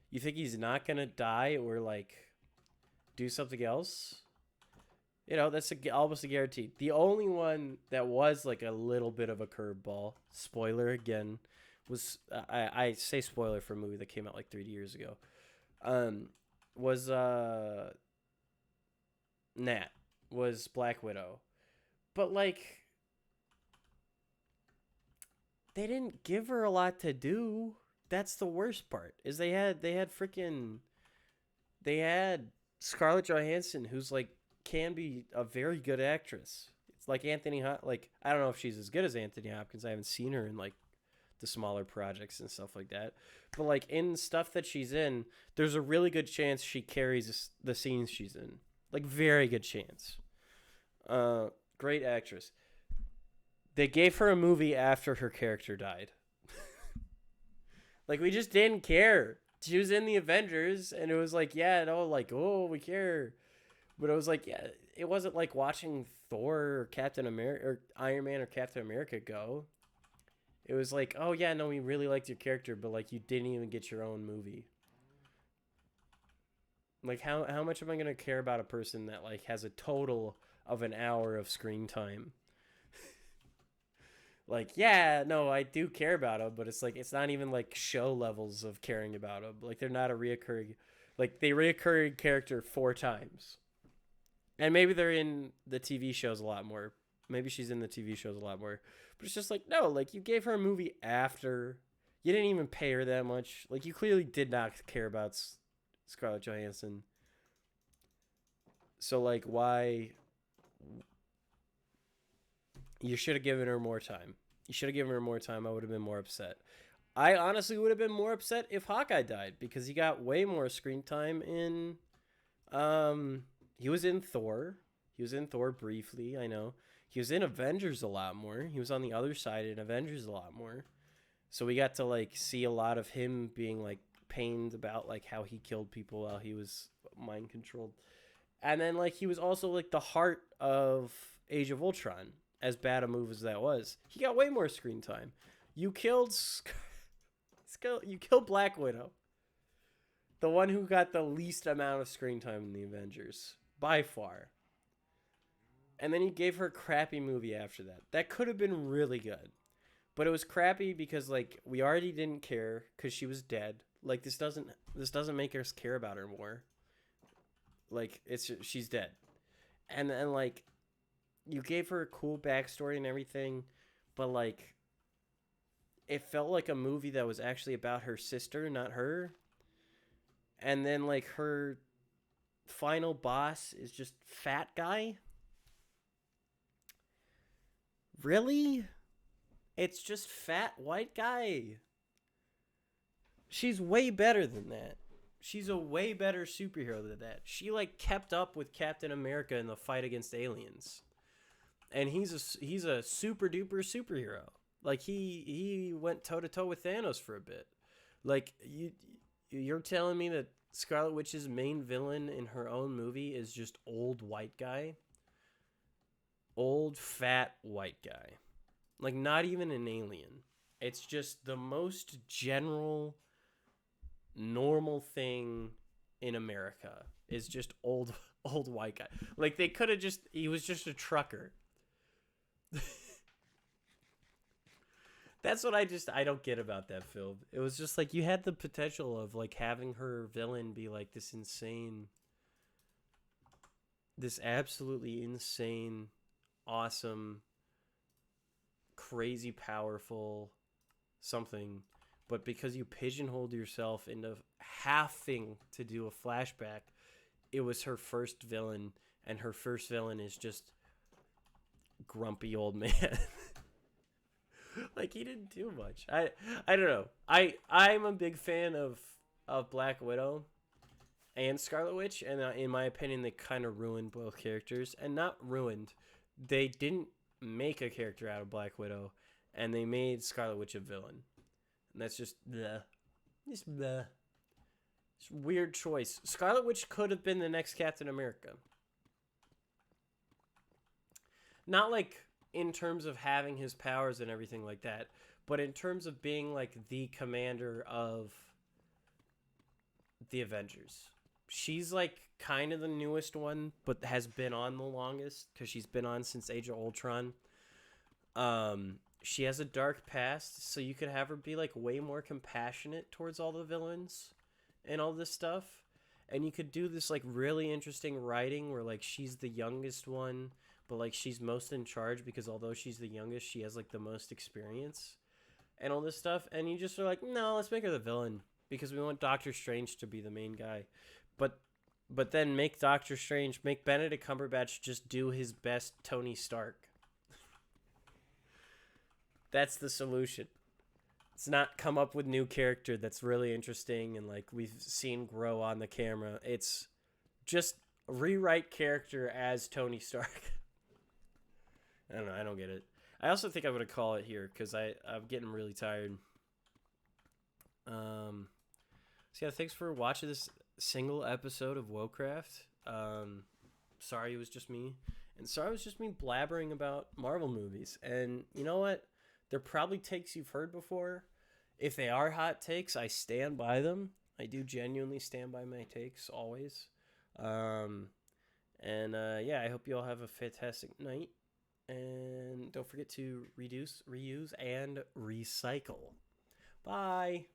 You think he's not gonna die or like do something else? You know, that's almost a guarantee. The only one that was like a little bit of a curveball, spoiler again, was I say spoiler for a movie that came out like 3 years ago. Was Nat, was Black Widow. But like, they didn't give her a lot to do. That's the worst part. Is they had Scarlett Johansson, who's like can be a very good actress. It's like like I don't know if she's as good as Anthony Hopkins. I haven't seen her in like the smaller projects and stuff like that. But like in stuff that she's in, there's a really good chance she carries the scenes she's in. Like very good chance. Great actress. They gave her a movie after her character died. Like we just didn't care. She was in the Avengers and it was like, yeah, no, like, oh, we care. But it was like, yeah, it wasn't like watching Thor or Captain America or Iron Man or Captain America go. It was like, oh yeah, no, we really liked your character, but like you didn't even get your own movie. Like how much am I gonna care about a person that like has a total of an hour of screen time? Like, yeah, no, I do care about them, but it's like it's not even like show levels of caring about them. Like they're not a reoccurring, like they reoccurring character 4 times. And maybe they're in the TV shows a lot more. Maybe she's in the TV shows a lot more. But it's just like, no, like you gave her a movie after. You didn't even pay her that much. Like you clearly did not care about Scarlett Johansson. So like why? You should have given her more time. You should have given her more time. I would have been more upset. I honestly would have been more upset if Hawkeye died because he got way more screen time in he was in Thor. He was in Thor briefly, I know. He was in Avengers a lot more. He was on the other side in Avengers a lot more. So we got to like see a lot of him being like pained about like how he killed people while he was mind controlled. And then like he was also like the heart of Age of Ultron, as bad a move as that was. He got way more screen time. You killed Black Widow. The one who got the least amount of screen time in the Avengers. By far. And then you gave her a crappy movie after that. That could have been really good. But it was crappy because like we already didn't care because she was dead. Like this doesn't make us care about her more. Like she's dead. And like you gave her a cool backstory and everything, but like it felt like a movie that was actually about her sister, not her. And then like her final boss is just fat guy. Really? It's just fat white guy. She's way better than that. She's a way better superhero than that. She like kept up with Captain America in the fight against aliens. And he's a super duper superhero. Like he went toe to toe with Thanos for a bit. Like you're telling me that Scarlet Witch's main villain in her own movie is just old white guy? Old fat white guy. Like not even an alien. It's just the most general normal thing in America is just old white guy. Like they could have he was just a trucker. That's what I don't get about that film. It was just like you had the potential of like having her villain be like this absolutely insane, awesome, crazy powerful something, but because you pigeonholed yourself into having to do a flashback, it was her first villain, and her first villain is just grumpy old man. Like he didn't do much. I don't know. I'm a big fan of Black Widow. and Scarlet Witch, and in my opinion, they kind of ruined both characters, and not ruined. They didn't make a character out of Black Widow, and they made Scarlet Witch a villain, and that's just bleh. Just bleh. It's a weird choice. Scarlet Witch could have been the next Captain America. Not like in terms of having his powers and everything like that, but in terms of being like the commander of the Avengers. She's like kind of the newest one, but has been on the longest because she's been on since Age of Ultron. She has a dark past, so you could have her be like way more compassionate towards all the villains and all this stuff. And you could do this like really interesting writing where like she's the youngest one, but like she's most in charge because although she's the youngest, she has like the most experience and all this stuff. And you just are like, no, let's make her the villain because we want Doctor Strange to be the main guy. But then make Doctor Strange, make Benedict Cumberbatch just do his best Tony Stark. That's the solution. It's not come up with new character that's really interesting and like we've seen grow on the camera. It's just rewrite character as Tony Stark. I don't know. I don't get it. I also think I'm going to call it here because I'm getting really tired. So yeah, thanks for watching this single episode of WoahCraft. Sorry it was just me. And sorry it was just me blabbering about Marvel movies. And you know what? They're probably takes you've heard before. If they are hot takes, I stand by them. I do genuinely stand by my takes always. Yeah, I hope you all have a fantastic night. And don't forget to reduce, reuse, and recycle. Bye.